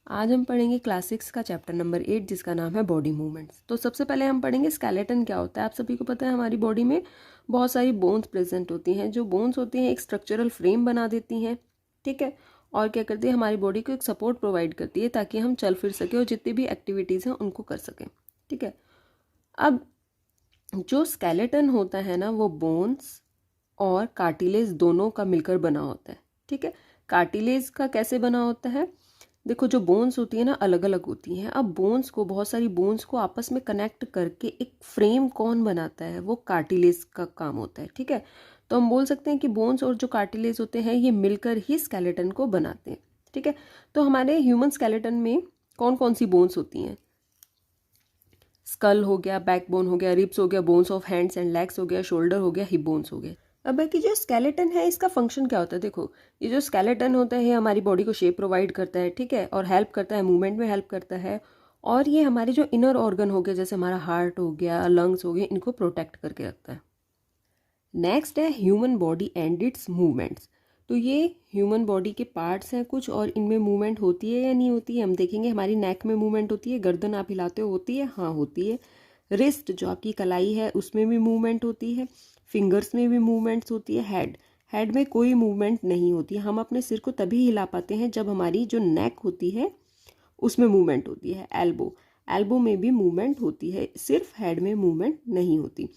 आज हम पढ़ेंगे क्लास 6 का चैप्टर नंबर 8 जिसका नाम है बॉडी मूवमेंट्स। तो सबसे पहले हम पढ़ेंगे स्केलेटन क्या होता है। आप सभी को पता है हमारी बॉडी में बहुत सारी बोन्स प्रेजेंट होती हैं। जो बोन्स होती हैं एक स्ट्रक्चरल फ्रेम बना देती हैं, ठीक है। और क्या करती है, हमारी बॉडी को एक सपोर्ट प्रोवाइड करती है ताकि हम चल फिर सकें और जितनी भी एक्टिविटीज़ हैं उनको कर सकें, ठीक है। अब जो स्केलेटन होता है ना, वो बोन्स और कार्टिलेज दोनों का मिलकर बना होता है, ठीक है। कार्टिलेज का कैसे बना होता है, देखो जो बोन्स होती है ना अलग अलग होती हैं। अब बोन्स को, बहुत सारी बोन्स को आपस में कनेक्ट करके एक फ्रेम कौन बनाता है, वो कार्टिलेज का काम होता है, ठीक है। तो हम बोल सकते हैं कि बोन्स और जो कार्टिलेज होते हैं ये मिलकर ही स्केलेटन को बनाते हैं, ठीक है। तो हमारे ह्यूमन स्केलेटन में कौन कौन सी बोन्स होती हैं, स्कल हो गया, बैकबोन हो गया, रिब्स हो गया, bones of hands and legs हो गया, शोल्डर हो गया, हिप बोन्स हो गया। अब बाकी जो स्केलेटन है इसका फंक्शन क्या होता है, देखो ये जो स्केलेटन होता है हमारी बॉडी को शेप प्रोवाइड करता है, ठीक है, और हेल्प करता है, मूवमेंट में हेल्प करता है। और ये हमारे जो इनर ऑर्गन हो गया, जैसे हमारा हार्ट हो गया, लंग्स हो गए, इनको प्रोटेक्ट करके रखता है। नेक्स्ट है human body and it's movements. तो ये ह्यूमन बॉडी के पार्ट्स हैं कुछ, और इनमें मूवमेंट होती है या नहीं होती है हम देखेंगे। हमारी नेक में मूवमेंट होती है, गर्दन आप हिलाते हो, होती है, हाँ होती है। रिस्ट जो आपकी कलाई है उसमें भी मूवमेंट होती है, फिंगर्स में भी मूवमेंट्स होती है। हेड में कोई मूवमेंट नहीं होती है। हम अपने सिर को तभी हिला पाते हैं जब हमारी जो नेक होती है उसमें मूवमेंट होती है। एल्बो में भी मूवमेंट होती है, सिर्फ हेड में मूवमेंट नहीं होती।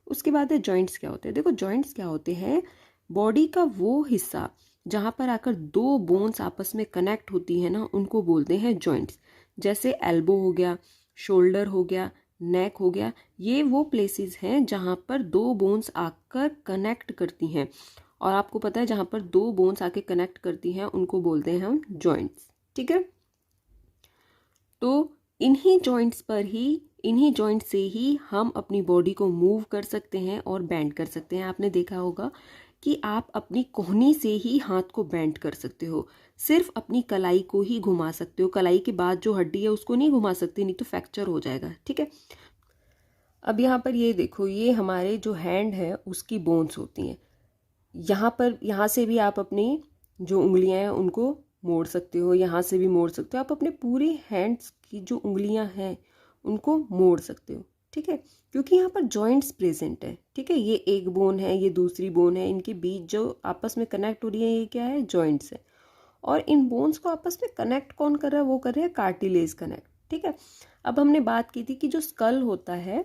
उसके बाद है जॉइंट्स क्या होते हैं। देखो जॉइंट्स क्या होते हैं, बॉडी का वो हिस्सा जहाँ पर आकर दो बोन्स आपस में कनेक्ट होती है ना, उनको बोलते हैं जॉइंट्स। जैसे एल्बो हो गया, शोल्डर हो गया, नेक हो गया, ये वो प्लेसेस हैं जहाँ पर दो बोन्स आकर कनेक्ट करती हैं। और आपको पता है जहाँ पर दो बोन्स आके कनेक्ट करती हैं उनको बोलते हैं हम जॉइंट्स, ठीक है। तो इन्हीं जॉइंट्स पर ही, इन्हीं जॉइंट से ही हम अपनी बॉडी को मूव कर सकते हैं और बेंड कर सकते हैं। आपने देखा होगा कि आप अपनी कोहनी से ही हाथ को बेंड कर सकते हो, सिर्फ अपनी कलाई को ही घुमा सकते हो। कलाई के बाद जो हड्डी है उसको नहीं घुमा सकते, नहीं तो फ्रैक्चर हो जाएगा, ठीक है। अब यहाँ पर ये देखो, ये हमारे जो हैंड है उसकी बोन्स होती हैं। यहाँ पर, यहाँ से भी आप अपनी जो उंगलियां हैं उनको मोड़ सकते हो, यहाँ से भी मोड़ सकते हो। आप अपने पूरे हैंड्स की जो उंगलियां हैं उनको मोड़ सकते हो, ठीक है, क्योंकि यहाँ पर जॉइंट्स प्रेजेंट है, ठीक है। ये एक बोन है, ये दूसरी बोन है, इनके बीच जो आपस में कनेक्ट हो रही है ये क्या है, जॉइंट्स है। और इन बोन्स को आपस में कनेक्ट कौन कर रहा है, वो कर रहे हैं कार्टिलेज कनेक्ट, ठीक है। अब हमने बात की थी कि जो स्कल होता है,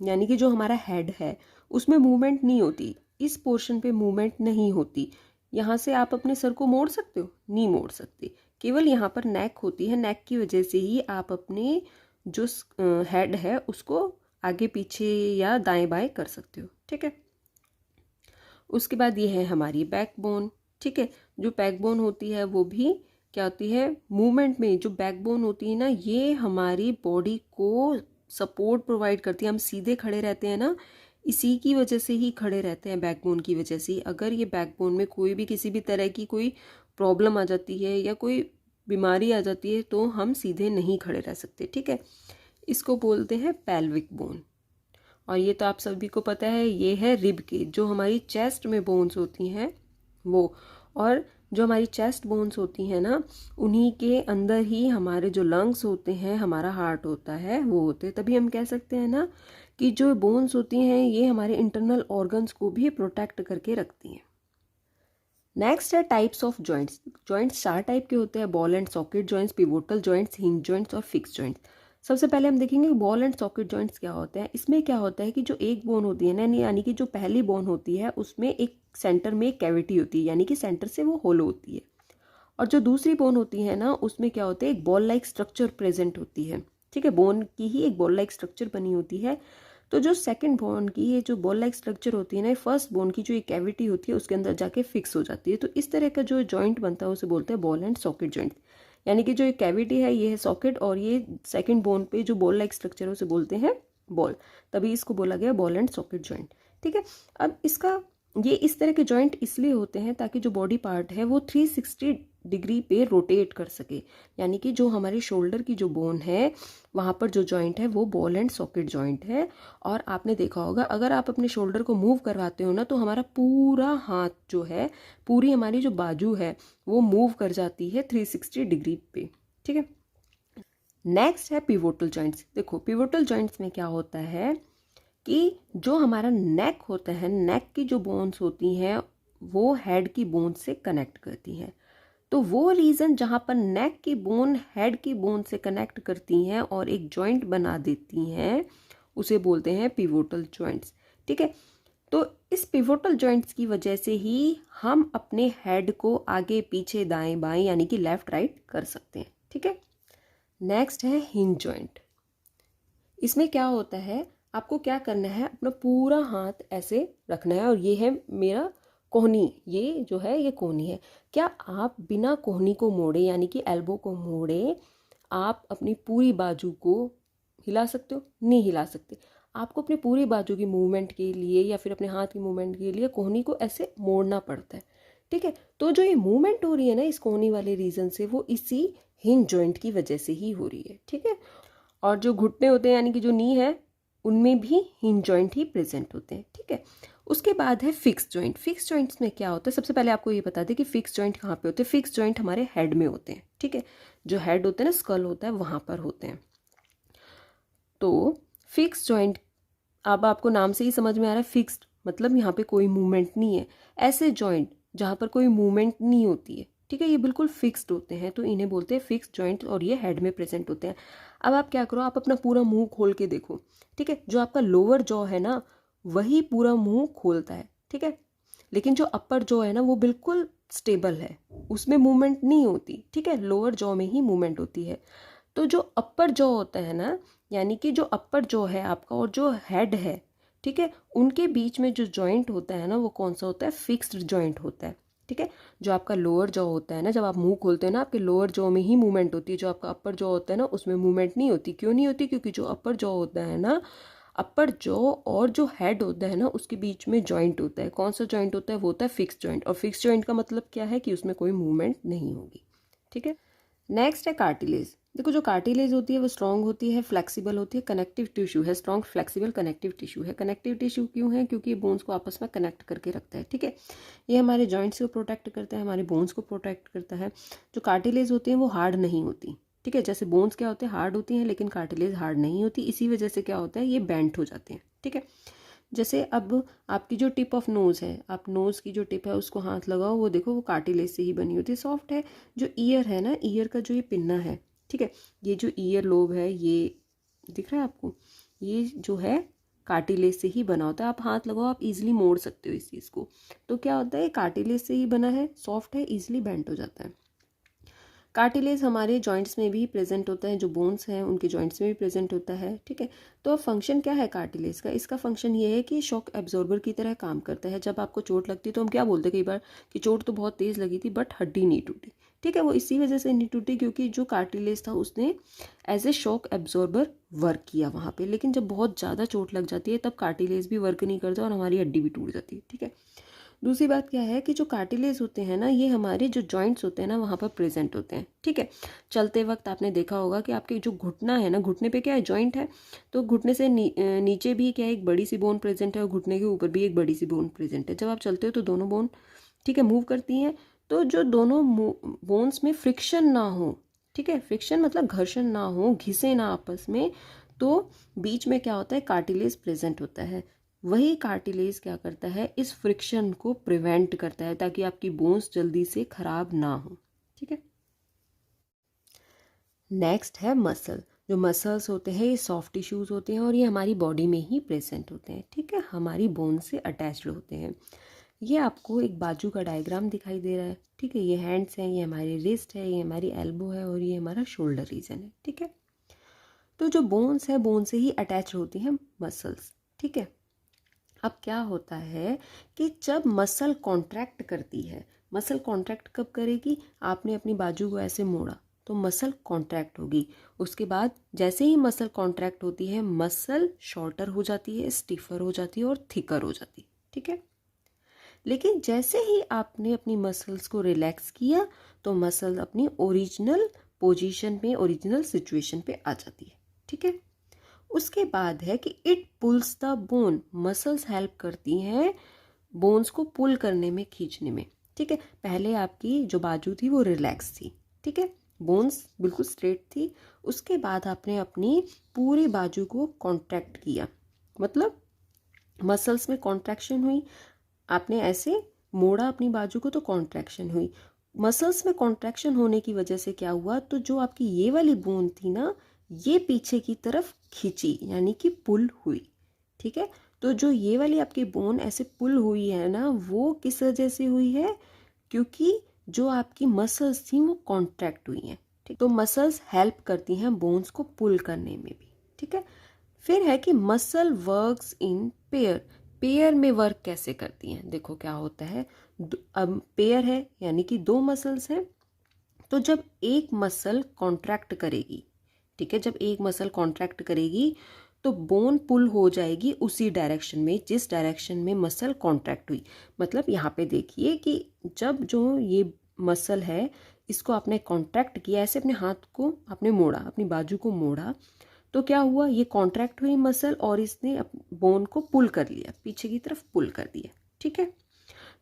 यानी कि जो हमारा हेड है, उसमें मूवमेंट नहीं होती, इस पोर्शन पे मूवमेंट नहीं होती। यहाँ से आप अपने सर को मोड़ सकते हो, नहीं मोड़ सकते। केवल यहाँ पर नेक होती है, नेक की वजह से ही आप अपने जो हेड है उसको आगे पीछे या दाएं बाएं कर सकते हो, ठीक है। उसके बाद ये है हमारी बैकबोन, ठीक है। जो बैकबोन होती है वो भी क्या होती है, मूवमेंट में जो बैकबोन होती है ना, ये हमारी बॉडी को सपोर्ट प्रोवाइड करती है। हम सीधे खड़े रहते हैं ना, इसी की वजह से ही खड़े रहते हैं, बैकबोन की वजह से। अगर ये बैकबोन में कोई भी किसी भी तरह की कोई प्रॉब्लम आ जाती है या कोई बीमारी आ जाती है तो हम सीधे नहीं खड़े रह सकते, ठीक है। इसको बोलते हैं पेल्विक बोन। और ये तो आप सभी को पता है, ये है रिब के, जो हमारी चेस्ट में बोन्स होती हैं वो। और जो हमारी चेस्ट बोन्स होती हैं ना, उन्हीं के अंदर ही हमारे जो लंग्स होते हैं, हमारा हार्ट होता है, वो होते हैं। तभी हम कह सकते हैं ना कि जो बोन्स होती हैं ये हमारे इंटरनल ऑर्गन्स को भी प्रोटेक्ट करके रखती हैं। नेक्स्ट है types of joints. Joints 4 type के होते हैं, ball and socket joints, pivotal joints, hinge joints और फिक्स जॉइंट्स। सबसे पहले हम देखेंगे बॉल एंड सॉकेट जॉइंट्स क्या होते हैं। इसमें क्या होता है कि जो एक बोन होती है ना, यानी कि जो पहली बोन होती है उसमें एक सेंटर में एक कैविटी होती है, यानी कि सेंटर से वो होलो होती है। और जो दूसरी बोन होती है ना, उसमें क्या होता है, एक बॉल लाइक स्ट्रक्चर प्रेजेंट होती है, ठीक है। बोन की ही एक बॉल लाइक स्ट्रक्चर बनी होती है। तो जो सेकंड बोन की ये जो बॉल लाइक स्ट्रक्चर होती है ना, फर्स्ट बोन की जो एक कैविटी होती है उसके अंदर जाके फिक्स हो जाती है। तो इस तरह का जो जॉइंट बनता है उसे बोलते हैं बॉल एंड सॉकेट जॉइंट। यानी कि जो एक कैविटी है ये है सॉकेट, और ये सेकंड बोन पे जो बॉल लाइक स्ट्रक्चर है उसे बोलते हैं बॉल, तभी इसको बोला गया बॉल एंड सॉकेट जॉइंट, ठीक है। अब इसका, ये इस तरह के जॉइंट इसलिए होते हैं ताकि जो बॉडी पार्ट है वो 360 डिग्री पे रोटेट कर सके। यानी कि जो हमारे शोल्डर की जो बोन है वहाँ पर जो जॉइंट है वो बॉल एंड सॉकेट जॉइंट है। और आपने देखा होगा अगर आप अपने शोल्डर को मूव करवाते हो ना, तो हमारा पूरा हाथ जो है, पूरी हमारी जो बाजू है वो मूव कर जाती है 360 डिग्री पे, ठीक है। नेक्स्ट है पिवोटल जॉइंट्स। देखो पिवोटल जॉइंट्स में क्या होता है कि जो हमारा नेक होता है, नेक की जो बोन्स होती हैं वो हेड की बोन से कनेक्ट करती हैं। तो वो रीजन जहाँ पर नेक की बोन हेड की बोन से कनेक्ट करती हैं और एक जॉइंट बना देती हैं, उसे बोलते हैं पिवोटल जॉइंट्स। ठीक है। तो इस पिवोटल जॉइंट्स की वजह से ही हम अपने हेड को आगे पीछे दाएं बाएं यानी कि लेफ्ट राइट कर सकते हैं। ठीक है। नेक्स्ट है हिंज जॉइंट। इसमें क्या होता है, आपको क्या करना है, अपना पूरा हाथ ऐसे रखना है और ये है मेरा कोहनी, ये जो है ये कोहनी है। क्या आप बिना कोहनी को मोड़े यानी कि एल्बो को मोड़े आप अपनी पूरी बाजू को हिला सकते हो? नहीं हिला सकते। आपको अपनी पूरी बाजू की मूवमेंट के लिए या फिर अपने हाथ की मूवमेंट के लिए कोहनी को ऐसे मोड़ना पड़ता है। ठीक है। तो जो ये मूवमेंट हो रही है ना इस कोहनी वाले रीजन से, वो इसी हिंज जॉइंट की वजह से ही हो रही है। ठीक है। और जो घुटने होते हैं यानी कि जो नी है, उनमें भी हिंज जॉइंट ही प्रेजेंट होते हैं। ठीक है। उसके बाद है फिक्स जॉइंट। फिक्स जॉइंट्स में क्या होता है, सबसे पहले आपको ये बता दें कि फिक्स जॉइंट कहाँ पे होते हैं। फिक्स जॉइंट हमारे हेड में होते हैं। ठीक है। जो हेड होते हैं ना, स्कल होता है, वहाँ पर होते हैं। तो फिक्स जॉइंट, अब आपको नाम से ही समझ में आ रहा है, फिक्स्ड मतलब यहाँ पे कोई मूवमेंट नहीं है। ऐसे जॉइंट जहाँ पर कोई मूवमेंट नहीं होती है, ठीक है, ये बिल्कुल फिक्स्ड होते हैं, तो इन्हें बोलते हैं फिक्स्ड जॉइंट और ये हेड में प्रेजेंट होते हैं। अब आप क्या करो, आप अपना पूरा मुंह खोल के देखो। ठीक है। जो आपका लोअर जॉ है ना, वही पूरा मुंह खोलता है। ठीक है। लेकिन जो अपर जॉ है ना, वो बिल्कुल स्टेबल है, उसमें मूवमेंट नहीं होती। ठीक है। लोअर जॉ में ही मूवमेंट होती है। तो जो अपर जॉ होता है ना, यानी कि जो अपर जॉ है आपका और जो हेड है, ठीक है, उनके बीच में जो जॉइंट होता है ना, वो कौन सा होता है, फिक्स्ड जॉइंट होता है। ठीक है। जो आपका लोअर जॉ होता है ना, जब आप मुंह खोलते हैं ना, आपके लोअर जॉ में ही मूवमेंट होती है। जो आपका अपर जॉ होता है ना, उसमें मूवमेंट नहीं होती। क्यों नहीं होती? क्योंकि जो अपर जॉ होता है ना, अपर जॉ और जो हेड होता है ना, उसके बीच में जॉइंट होता है। कौन सा जॉइंट होता है? वो होता है फिक्स जॉइंट। और फिक्स जॉइंट का मतलब क्या है कि उसमें कोई मूवमेंट नहीं होगी। ठीक है। नेक्स्ट है कार्टिलेज। देखो जो कार्टिलेज होती है वो स्ट्रॉन्ग होती है, फ्लेक्सिबल होती है, कनेक्टिव टिश्यू है, स्ट्रॉन्ग फ्लेक्सिबल कनेक्टिव टिश्यू है। कनेक्टिव टिश्यू क्यों है? क्योंकि ये बोन्स को आपस में कनेक्ट करके रखता है। ठीक है। ये हमारे जॉइंट्स को प्रोटेक्ट करता है, हमारे बोन्स को प्रोटेक्ट करता है। जो कार्टिलेज होती है वो हार्ड नहीं होती। ठीक है। जैसे बोन्स क्या होते हैं, हार्ड होती हैं, लेकिन कार्टिलेज हार्ड नहीं होती। इसी वजह से क्या होता है, ये बेंट हो जाते हैं। ठीक है। जैसे अब आपकी जो टिप ऑफ नोज़ है, आप नोज़ की जो टिप है उसको हाथ लगाओ, वो देखो वो कार्टिलेज से ही बनी होती है, सॉफ्ट है। जो ईयर है ना, ईयर का जो ये पिन्ना है, ठीक है, ये जो ईयर लोब है, ये दिख रहा है आपको, ये जो है कार्टिलेज से ही बना होता है। आप हाथ लगाओ, आप इजीली मोड़ सकते हो इस चीज़ को। तो क्या होता है, कार्टिलेज से ही बना है, सॉफ्ट है, इजीली बेंट हो जाता है। कार्टिलेज हमारे जॉइंट्स में भी प्रेजेंट होता है, जो बोन्स हैं उनके जॉइंट्स में भी प्रेजेंट होता है। ठीक है। तो अब फंक्शन क्या है कार्टिलेज का? इसका फंक्शन ये है कि शॉक एब्जॉर्बर की तरह काम करता है। जब आपको चोट लगती है तो हम क्या बोलते हैं कई बार कि चोट तो बहुत तेज़ लगी थी बट हड्डी नहीं टूटी। ठीक है। वो इसी वजह से नहीं टूटी क्योंकि जो कार्टिलेज था उसने as a shock absorber work किया वहाँ पे। लेकिन जब बहुत ज़्यादा चोट लग जाती है तब कार्टिलेज भी वर्क नहीं करता और हमारी हड्डी भी टूट जाती है। ठीक है। दूसरी बात क्या है कि जो कार्टिलेज होते हैं ना, ये हमारे जो जॉइंट्स होते हैं ना, वहाँ पर प्रेजेंट होते हैं। ठीक है। चलते वक्त आपने देखा होगा कि आपके जो घुटना है ना, घुटने पे क्या है, जॉइंट है, तो घुटने से नीचे भी क्या है, एक बड़ी सी बोन प्रेजेंट है और घुटने के ऊपर भी एक बड़ी सी बोन प्रेजेंट है। जब आप चलते हो तो दोनों बोन, ठीक है, मूव करती हैं। तो जो दोनों बोन्स में फ्रिक्शन ना हो, ठीक है, फ्रिक्शन मतलब घर्षण ना हो, घिसे ना आपस में, तो बीच में क्या होता है, कार्टिलेज प्रेजेंट होता है। वही कार्टिलेज क्या करता है, इस फ्रिक्शन को प्रिवेंट करता है ताकि आपकी बोन्स जल्दी से खराब ना हो। ठीक है। नेक्स्ट है मसल। जो मसल्स होते हैं ये सॉफ्ट टिश्यूज होते हैं और ये हमारी बॉडी में ही प्रेजेंट होते हैं। ठीक है। हमारी बोन से अटैच्ड होते हैं। ये आपको एक बाजू का डायग्राम दिखाई दे रहा है। ठीक है। ये हैंड्स हैं, ये हमारी रिस्ट है, ये हमारी एल्बो है और ये हमारा शोल्डर रीजन है। ठीक है। तो जो बोन्स है, बोन से ही अटैच होती हैं मसल्स। ठीक है। अब क्या होता है कि जब मसल कॉन्ट्रैक्ट करती है, मसल कॉन्ट्रैक्ट कब करेगी, आपने अपनी बाजू को ऐसे मोड़ा तो मसल कॉन्ट्रैक्ट होगी। उसके बाद जैसे ही मसल कॉन्ट्रैक्ट होती है, मसल शॉर्टर हो जाती है, स्टिफर हो जाती है और थिकर हो जाती है। ठीक है। लेकिन जैसे ही आपने अपनी मसल्स को रिलैक्स किया तो मसल अपनी ओरिजिनल पोजीशन पे, ओरिजिनल सिचुएशन पे आ जाती है। ठीक है। उसके बाद है कि it pulls the bone. Muscles help करती हैं बोन्स को पुल करने में, खींचने में। ठीक है। पहले आपकी जो बाजू थी वो रिलैक्स थी, ठीक है, बोन्स बिल्कुल स्ट्रेट थी। उसके बाद आपने अपनी पूरी बाजू को कॉन्ट्रैक्ट किया, मतलब मसल्स में कॉन्ट्रैक्शन हुई, आपने ऐसे मोड़ा अपनी बाजू को तो कॉन्ट्रैक्शन हुई। मसल्स में कॉन्ट्रैक्शन होने की वजह से क्या हुआ, तो जो आपकी ये वाली बोन थी ना, ये पीछे की तरफ खींची, यानी कि पुल हुई। ठीक है, तो जो ये वाली आपकी बोन ऐसे पुल हुई है ना, वो किस वजह से हुई है, क्योंकि जो आपकी मसल्स थी वो कॉन्ट्रैक्ट हुई हैं। ठीक, तो मसल्स हेल्प करती हैं बोन्स को पुल करने में भी। ठीक है, फिर है कि muscle works in pair. Pair में वर्क कैसे करती हैं, देखो क्या होता है, अब पेयर है यानी कि दो मसल्स हैं, तो जब एक मसल कॉन्ट्रैक्ट करेगी, ठीक है, जब एक मसल कॉन्ट्रैक्ट करेगी तो बोन पुल हो जाएगी उसी डायरेक्शन में जिस डायरेक्शन में मसल कॉन्ट्रैक्ट हुई। मतलब यहाँ पे देखिए कि जब जो ये मसल है इसको आपने कॉन्ट्रैक्ट किया, ऐसे अपने हाथ को आपने मोड़ा, अपनी बाजू को मोड़ा, तो क्या हुआ, ये कॉन्ट्रैक्ट हुई मसल और इसने बोन को पुल कर लिया, पीछे की तरफ पुल कर दिया। ठीक है,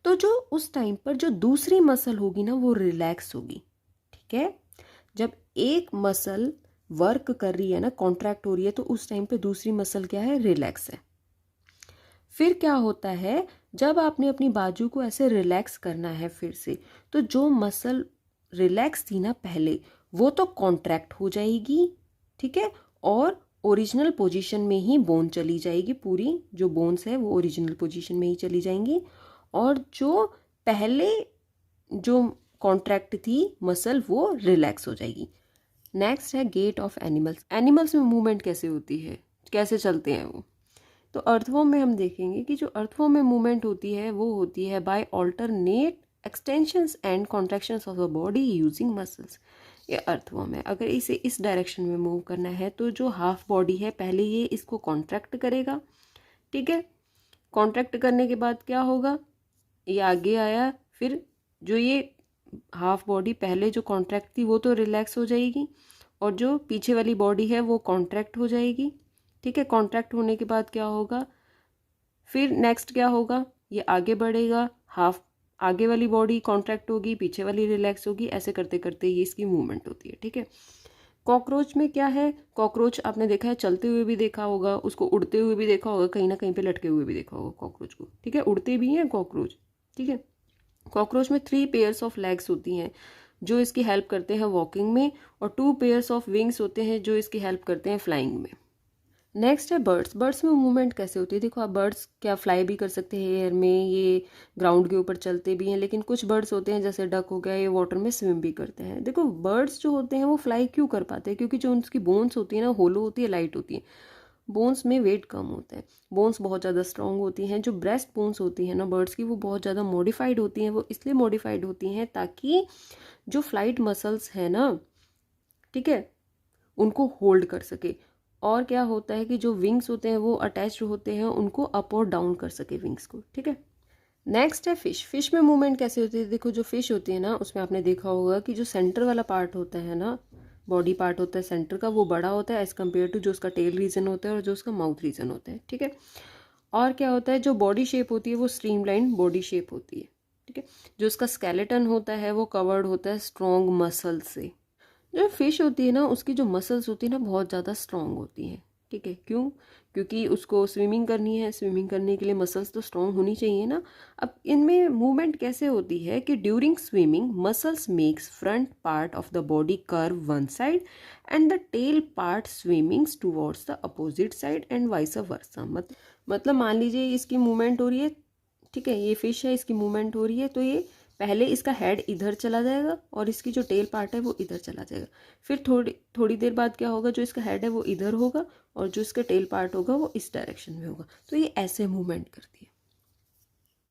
तो जो उस टाइम पर जो दूसरी मसल होगी ना वो रिलैक्स होगी। ठीक है, जब एक मसल वर्क कर रही है ना, कॉन्ट्रैक्ट हो रही है, तो उस टाइम पे दूसरी मसल क्या है, रिलैक्स है। फिर क्या होता है, जब आपने अपनी बाजू को ऐसे रिलैक्स करना है फिर से, तो जो मसल रिलैक्स थी ना पहले, वो तो कॉन्ट्रैक्ट हो जाएगी। ठीक है, और ओरिजिनल पोजीशन में ही बोन चली जाएगी, पूरी जो बोन्स है वो ओरिजिनल पोजीशन में ही चली जाएंगी, और जो पहले जो कॉन्ट्रैक्ट थी मसल वो रिलैक्स हो जाएगी। नेक्स्ट है गेट ऑफ एनिमल्स। एनिमल्स में मूवमेंट कैसे होती है, कैसे चलते हैं वो, तो अर्थवॉर्म में हम देखेंगे कि जो अर्थवॉर्म में मूवमेंट होती है वो होती है by alternate extensions and contractions of the body using muscles. ये अर्थवॉर्म है। अगर इसे इस डायरेक्शन में मूव करना है तो जो हाफ बॉडी है पहले ये इसको कॉन्ट्रैक्ट करेगा। ठीक है, कॉन्ट्रैक्ट करने के बाद क्या होगा, ये आगे आया, फिर जो ये हाफ बॉडी पहले जो कॉन्ट्रैक्ट थी वो तो रिलैक्स हो जाएगी, और जो पीछे वाली बॉडी है वो कॉन्ट्रैक्ट हो जाएगी। ठीक है, कॉन्ट्रैक्ट होने के बाद क्या होगा, फिर नेक्स्ट क्या होगा, ये आगे बढ़ेगा, हाफ आगे वाली बॉडी कॉन्ट्रैक्ट होगी, पीछे वाली रिलैक्स होगी, ऐसे करते करते ये इसकी मूवमेंट होती है। ठीक है, कॉकरोच में क्या है, कॉकरोच आपने देखा है चलते हुए भी देखा होगा, उसको उड़ते हुए भी देखा होगा, कहीं ना कहीं पे लटके हुए भी देखा होगा कॉकरोच को। ठीक है, उड़ते भी हैं कॉकरोच। ठीक है, कॉकरोच में 3 पेयर्स ऑफ लेग्स होती हैं जो इसकी हेल्प करते हैं वॉकिंग में, और 2 पेयर्स ऑफ विंग्स होते हैं जो इसकी हेल्प करते हैं फ्लाइंग में। नेक्स्ट है बर्ड्स। बर्ड्स में मूवमेंट कैसे होती है, देखो आप बर्ड्स क्या फ्लाई भी कर सकते हैं एयर में, ये ग्राउंड के ऊपर चलते भी हैं, लेकिन कुछ बर्ड्स होते हैं जैसे डक हो गया, ये वाटर में स्विम भी करते हैं। देखो बर्ड्स जो होते हैं वो फ्लाई क्यों कर पाते हैं, क्योंकि जो उनकी बोन्स होती है ना, होलो होती है, लाइट होती है, बोन्स में वेट कम होता है, बोन्स बहुत ज़्यादा स्ट्रॉन्ग होती हैं। जो ब्रेस्ट बोन्स होती हैं ना बर्ड्स की, वो बहुत ज़्यादा मॉडिफाइड होती हैं। वो इसलिए मॉडिफाइड होती हैं ताकि जो फ्लाइट मसल्स हैं ना, ठीक है, उनको होल्ड कर सके। और क्या होता है कि जो विंग्स होते हैं वो अटैच्ड होते हैं, उनको अप और डाउन कर सके विंग्स को। ठीक है, नेक्स्ट है फिश। फिश में मूवमेंट कैसे होती है, देखो जो फिश होती है ना उसमें आपने देखा होगा कि जो सेंटर वाला पार्ट होता है ना, बॉडी पार्ट होता है सेंटर का, वो बड़ा होता है एज़ कम्पेयर टू जो उसका टेल रीजन होता है और जो उसका माउथ रीजन होता है। ठीक है, और क्या होता है, जो बॉडी शेप होती है वो स्ट्रीमलाइन बॉडी शेप होती है। ठीक है, जो उसका स्केलेटन होता है वो कवर्ड होता है स्ट्रॉन्ग मसल से। जो फिश होती है ना उसकी जो मसल्स होती है ना बहुत ज़्यादा स्ट्रॉन्ग होती हैं। ठीक है, क्यों, क्योंकि उसको स्विमिंग करनी है, स्विमिंग करने के लिए मसल्स तो स्ट्रॉन्ग होनी चाहिए ना। अब इनमें मूवमेंट कैसे होती है कि during swimming muscles makes front part of the body curve one side and the tail part swimmings towards the opposite side and vice versa. मतलब मान लीजिए इसकी मूवमेंट हो रही है, ठीक है, ये फिश है, इसकी मूवमेंट हो रही है, तो ये पहले इसका हेड इधर चला जाएगा और इसकी जो टेल पार्ट है वो इधर चला जाएगा। फिर थोड़ी देर बाद क्या होगा, जो इसका हेड है वो इधर होगा और जो इसका टेल पार्ट होगा वो इस डायरेक्शन में होगा। तो ये ऐसे मूवमेंट करती है।